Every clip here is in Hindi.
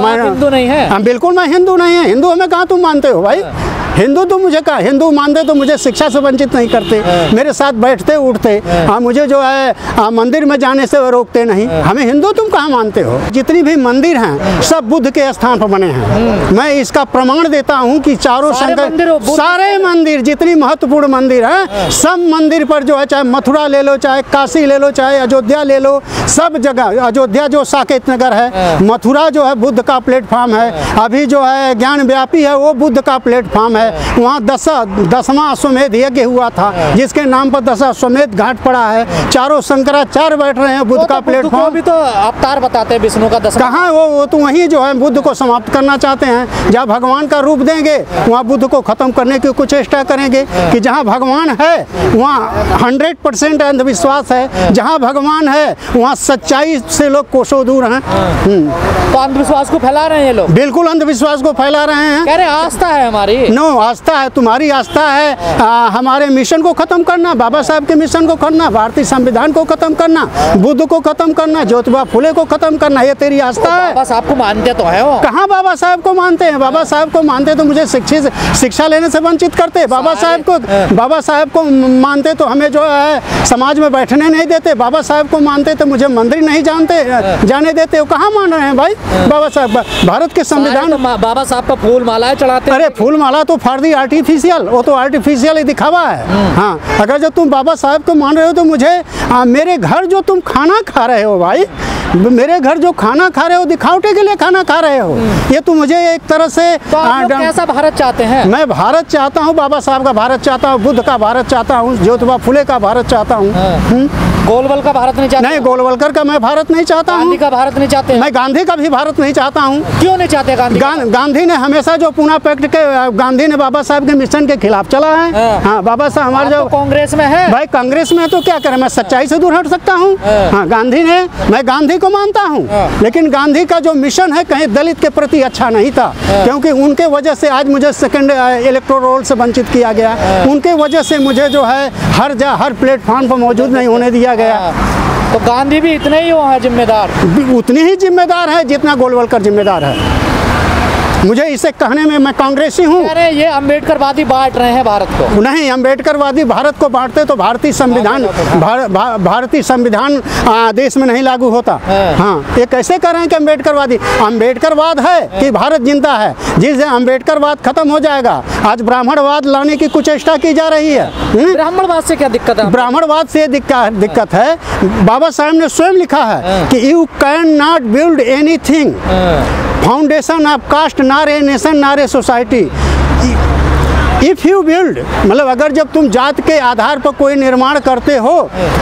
मैं हिंदू नहीं है? बिल्कुल मैं हिंदू नहीं है। हिंदू हमें कहाँ तुम मानते हो भाई? हिंदू तो मुझे कहा हिंदू मानते तो मुझे शिक्षा से वंचित नहीं करते, मेरे साथ बैठते उठते, मुझे जो है मंदिर में जाने से रोकते नहीं। हमें हिंदू तुम कहाँ मानते हो? जितनी भी मंदिर हैं सब बुद्ध के स्थान पर बने हैं। मैं इसका प्रमाण देता हूँ कि चारों सारे मंदिर जितनी महत्वपूर्ण मंदिर हैं सब मंदिर पर जो है, चाहे मथुरा ले लो, चाहे काशी ले लो, चाहे अयोध्या ले लो, सब जगह, अयोध्या जो साकेत नगर है, मथुरा जो है बुद्ध का प्लेटफॉर्म है, अभी जो है ज्ञान व्यापी है वो बुद्ध का प्लेटफॉर्म है। वहाँ 10वां अश्वमेध यज्ञ हुआ था जिसके नाम पर 10 अश्वमेध घाट पड़ा है। चारों शंकराचार्य बैठ रहे हैं बुद्ध का प्लेटफॉर्म। भी तो अवतार बताते हैं विष्णु का 10। कहाँ वो तो वहीं जो है बुद्ध को समाप्त करना चाहते हैं। जहाँ भगवान का रूप देंगे वहाँ बुद्ध को खत्म करने की कुछ चेष्टा करेंगे कि जहाँ भगवान है वहाँ 100% अंधविश्वास है, जहाँ भगवान है वहाँ सच्चाई से लोग कोसों दूर हैं। तो अंधविश्वास को फैला रहे हैं ये लोग? बिल्कुल अंधविश्वास को फैला रहे हैं। कह रहे आस्था है हमारी। नो, आस्था है, तुम्हारी आस्था है हमारे मिशन को खत्म करना, बाबा साहब के मिशन को करना, भारतीय संविधान को खत्म करना, बुद्ध को खत्म करना, ज्योतिबा फुले को खत्म करना, ये तेरी आस्था है। बाबा साहब को मानते तो है वो? कहाँ बाबा साहब को मानते हैं? बाबा साहब को मानते तो मुझे शिक्षा लेने से वंचित करते। बाबा साहब को मानते तो हमें जो है समाज में बैठने नहीं देते। बाबा साहब को मानते तो मुझे मंदिर नहीं जाने देते। वो कहाँ मान रहे हैं भाई? बाबा साहब भारत के संविधान तो बाबा साहब का फूल मालाएं चढ़ाते हैं। अरे फूल माला तो फार्दी आर्टिफिशियल, वो तो आर्टिफिशियल ही दिखावा है। हाँ, अगर जो तुम बाबा साहब को मान रहे हो तो मुझे मेरे घर जो तुम खाना खा रहे हो भाई, मेरे घर जो खाना खा रहे हो दिखावटे के लिए खाना खा रहे हो, ये तो मुझे एक तरह से तो आप लोग कैसा भारत चाहते हैं? मैं भारत चाहता हूँ, बाबा साहब का भारत चाहता हूँ, बुद्ध का भारत चाहता हूँ, ज्योतिबा फुले का भारत चाहता हूँ। गोलवल का भारत नहीं चाहते? नहीं, गोलवलकर का मैं भारत नहीं चाहता हूँ। गांधी का भारत नहीं चाहते? मैं गांधी का भी भारत नहीं चाहता हूँ। क्यों नहीं चाहते गांधी? गांधी ने हमेशा जो पूना पैक्ट के, गांधी ने बाबा साहब के मिशन के खिलाफ चला है। हाँ, बाबा साहब हमारे जो कांग्रेस में है भाई, कांग्रेस में तो क्या करें, मैं सच्चाई से दूर हट सकता हूँ। हाँ, गांधी ने, मैं गांधी को मानता हूँ, लेकिन गांधी का जो मिशन है कहीं दलित के प्रति अच्छा नहीं था, क्योंकि उनके वजह से आज मुझे सेकंड इलेक्टोरल रोल से वंचित किया गया। उनके वजह से मुझे जो है हर प्लेटफॉर्म पर मौजूद नहीं होने दिया गया। तो गांधी भी इतने ही है जिम्मेदार? उतनी ही जिम्मेदार है जितना गोलवलकर जिम्मेदार है। मुझे इसे कहने में, मैं कांग्रेसी हूँ। अरे ये अम्बेडकरवादी बांट रहे हैं भारत को। नहीं, अम्बेडकरवादी भारत को बांटते तो भारतीय संविधान देश में नहीं लागू होता। हाँ, ये कैसे कह रहे हैं कि अम्बेडकरवाद है कि भारत जिंदा है? जिस अम्बेडकरवाद खत्म हो जाएगा, आज ब्राह्मणवाद लाने की कुचेष्टा की जा रही है। ब्राह्मणवाद से क्या दिक्कत है? ब्राह्मणवाद से दिक्कत है। बाबा साहब ने स्वयं लिखा है कि you can not build anything foundation of caste, nor a nation, nor a society. If you build, मतलब अगर जब तुम जात के आधार पर कोई निर्माण करते हो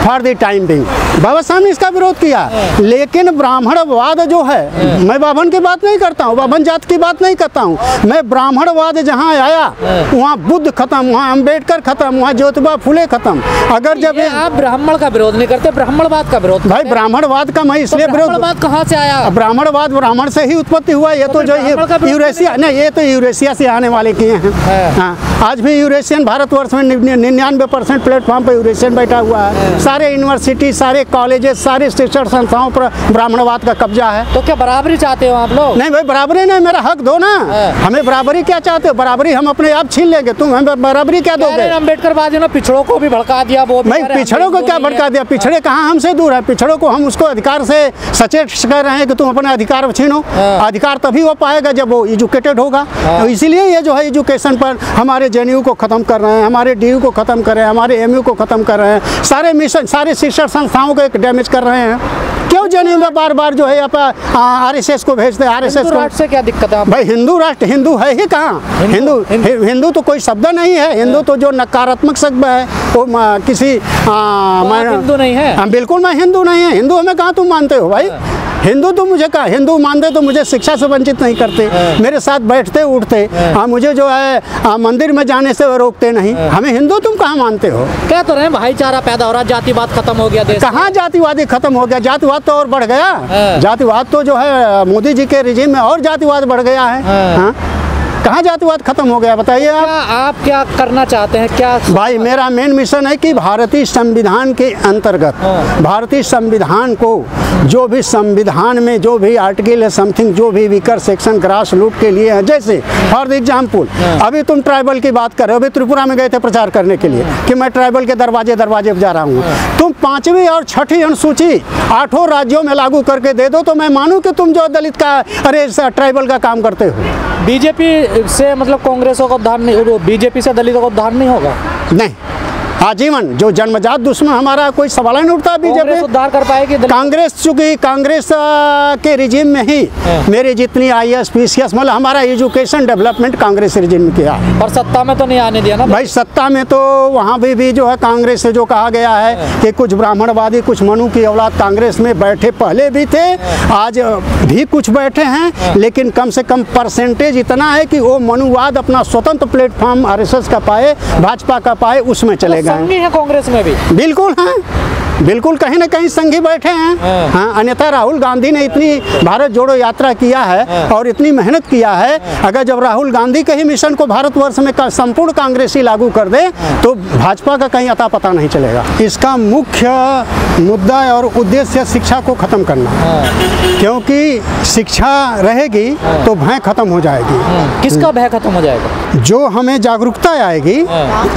फॉर द टाइम बिंग, बाबा साहब ने इसका विरोध किया। लेकिन ब्राह्मणवाद जो है, मैं बाभन की बात नहीं करता हूँ, बाभन जात की बात नहीं करता हूँ, मैं ब्राह्मणवाद जहाँ आया वहाँ बुद्ध खत्म, वहाँ अम्बेडकर खत्म, वहाँ ज्योतिबा फुले खत्म। अगर जब आप ब्राह्मण का विरोध नहीं करते, ब्राह्मणवाद का विरोध? भाई ब्राह्मणवाद का मैं इसलिए विरोध, ब्राह्मणवाद कहाँ से आया? ब्राह्मण से ही उत्पत्ति हुआ। ये तो जो यूरेशिया, नहीं, ये तो यूरेशिया से आने वाले किए हैं। हाँ, आज भी यूरेशियन, भारतवर्ष में 99% प्लेटफॉर्म पर यूरेशियन बैठा हुआ है। सारे यूनिवर्सिटी, सारे कॉलेजेस, सारे शिक्षण संस्थाओं पर ब्राह्मणवाद का कब्जा है। तो क्या बराबरी चाहते हो आप लोग? नहीं भाई, बराबरी नहीं, मेरा हक दो ना। हमें बराबरी क्या चाहते हो? बराबरी हम अपने आप छीन लेंगे, तुम हमें बराबरी क्या दोगे? अम्बेडकरवादियों ने पिछड़ों को भी भड़का दिया। वो भाई पिछड़ों को क्या भड़का दिया? पिछड़े कहाँ हमसे दूर है? पिछड़ों को हम उसको अधिकार से सचेत कर रहे हैं कि तुम अपने अधिकार छीनो। अधिकार तभी वो पाएगा जब वो एजुकेटेड होगा। इसीलिए ये जो है एजुकेशन पर हमारे जेएनयू को खत्म कर रहे हैं, हमारे डीयू को खत्म कर रहे हैं, हमारे एमयू को खत्म कर रहे हैं, सारे मिशन, सारे शिक्षण संस्थाओं को एक डैमेज कर रहे हैं। क्यों जेएनयू में बार बार जो है आरएसएस को भेजते हैं? आरएसएस को से क्या दिक्कत है भाई? हिंदू राष्ट्र, हिंदू है ही कहाँ? हिंदू तो कोई शब्द नहीं है। हिंदू तो जो नकारात्मक शब्द है वो किसी हिंदू नहीं है। बिल्कुल मैं हिंदू नहीं है। हिंदू हमें कहाँ तुम मानते हो भाई? हिंदू तो मुझे कहा हिंदू मानते तो मुझे शिक्षा से वंचित नहीं करते, मेरे साथ बैठते उठते, मुझे जो है मंदिर में जाने से रोकते नहीं। हमें हिंदू तुम कहाँ मानते हो? क्या तो रहे भाईचारा पैदा हो रहा, जातिवाद खत्म हो गया देश। कहाँ जातिवादी खत्म हो गया? जातिवाद तो और बढ़ गया। जातिवाद तो जो है मोदी जी के रिजीम में और जातिवाद बढ़ गया है। हाँ? कहाँ जातिवाद खत्म हो गया बताइए आप? आप क्या करना चाहते हैं, क्या? भाई मेरा मेन मिशन है कि भारतीय संविधान के अंतर्गत भारतीय संविधान को जो भी संविधान में जो भी आर्टिकल है समथिंग जो भी वीकर सेक्शन ग्रास रूट के लिए है, जैसे फॉर एग्जाम्पल अभी तुम ट्राइबल की बात कर रहे हो, अभी त्रिपुरा में गए थे प्रचार करने के लिए कि मैं ट्राइबल के दरवाजे दरवाजे पे जा रहा हूँ। तुम 5वीं और 6ठी अनुसूची 8 राज्यों में लागू करके दे दो तो मैं मानूं कि तुम जो दलित का अरे ट्राइबल का काम करते हो। बीजेपी से मतलब कांग्रेसों का उद्धार नहीं, बीजेपी से दलितों का उद्धार नहीं होगा? नहीं, आजीवन जो जन्मजात दुश्मन हमारा कोई सवाल नहीं उठता। बीजेपी उद्धार कर पाएगी? कांग्रेस, चूंकि कांग्रेस के रिजीम में ही मेरी जितनी IAS PCS मतलब हमारा एजुकेशन डेवलपमेंट कांग्रेस रिजीम में किया। और सत्ता में तो नहीं आने दिया ना भाई? सत्ता में तो वहाँ भी जो है कांग्रेस से जो कहा गया है कि कुछ ब्राह्मणवादी कुछ मनु की औलाद कांग्रेस में बैठे पहले भी थे, आज भी कुछ बैठे हैं, लेकिन कम से कम परसेंटेज इतना है कि वो मनुवाद अपना स्वतंत्र प्लेटफॉर्म RSS का पाए, भाजपा का पाए, उसमें चले गए। संघी है कांग्रेस में भी? बिल्कुल हैं, बिल्कुल कहीं ना कहीं संघी बैठे हैं। हाँ, अन्यथा राहुल गांधी ने इतनी भारत जोड़ो यात्रा किया है और इतनी मेहनत किया है, अगर जब राहुल गांधी के ही मिशन को भारतवर्ष में संपूर्ण कांग्रेसी लागू कर दे तो भाजपा का कहीं अता पता नहीं चलेगा। इसका मुख्य मुद्दा और उद्देश्य शिक्षा को खत्म करना, क्योंकि शिक्षा रहेगी तो भय खत्म हो जाएगी। किसका भय खत्म हो जाएगा? जो हमें जागरूकता आएगी,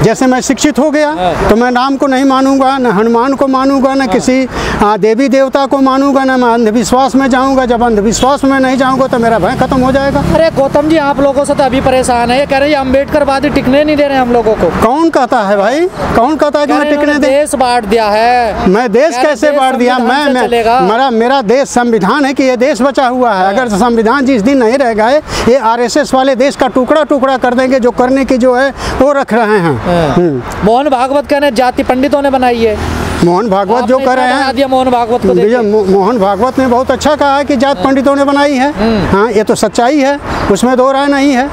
जैसे मैं शिक्षित हो गया तो मैं राम को नहीं मानूंगा, न हनुमान को मानूंगा, न किसी देवी देवता को मानूंगा, न मैं अंधविश्वास में जाऊंगा। जब अंधविश्वास में नहीं जाऊंगा तो मेरा भय खत्म हो जाएगा। अरे गौतम जी, आप लोगों से तो अभी परेशान है, ये कह रहे हैं अम्बेडकरवादी टिकने नहीं दे रहे हम लोगों को। कौन कहता है भाई? कौन कहता है कि मैं टिकने दे? देश बांट दिया है। मैं देश कैसे बांट दिया? मेरा देश संविधान है कि ये देश बचा हुआ है। अगर संविधान जिस दिन नहीं रह गए, ये RSS वाले देश का टुकड़ा टुकड़ा कर देंगे, जो करने की जो है वो रख रहे हैं। मोहन भागवत कहने जाति पंडितों ने बनाई है। मोहन भागवत जो कर रहे हैं, मोहन भागवत को मोहन भागवत ने बहुत अच्छा कहा है कि जात पंडितों ने बनाई है। हाँ, ये तो सच्चाई है, उसमें दो राय नहीं है।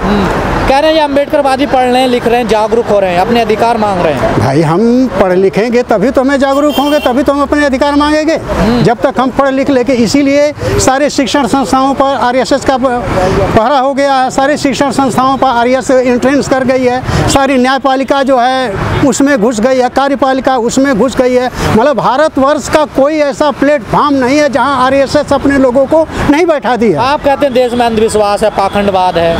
कह रहे हैं ये अम्बेडकरवादी पढ़ रहे हैं, लिख रहे हैं, जागरूक हो रहे हैं, अपने अधिकार मांग रहे हैं। भाई हम पढ़ लिखेंगे तभी तो हमें जागरूक होंगे, तभी तो हम अपने अधिकार मांगेंगे। जब तक हम पढ़ लिख लेके, इसीलिए सारे शिक्षण संस्थाओं पर RSS का पहरा हो गया है, सारे शिक्षण संस्थाओं पर RSS एंट्रेंस कर गई है, सारी न्यायपालिका जो है उसमें घुस गई है, कार्यपालिका उसमें घुस गई है। मतलब भारतवर्ष का कोई ऐसा प्लेटफॉर्म नहीं है जहाँ RSS अपने लोगों को नहीं बैठा दिया। आप कहते हैं देश में अंधविश्वास है, पाखंडवाद है,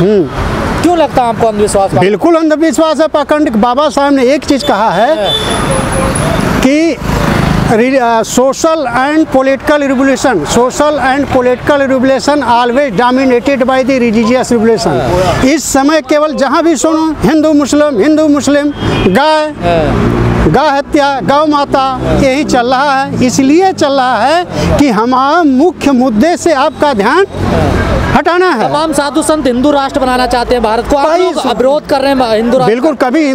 क्यों लगता है आपको अंधविश्वास? बिल्कुल अंधविश्वास है, पाखंड। बाबा साहब ने एक चीज कहा है कि social and political revolution always dominated by the religious revolution। इस समय केवल जहाँ भी सुनो हिंदू मुस्लिम, गाय हत्या, गौ माता, यही चल रहा है। इसलिए चल रहा है कि हमारा मुख्य मुद्दे से आपका ध्यान हटाना है। तमाम साधु संत हिंदू राष्ट्र बनाना चाहते हैं भारत को, आप लोग अवरोध कर रहे हैं हिंदू राष्ट्र। बिल्कुल, कभी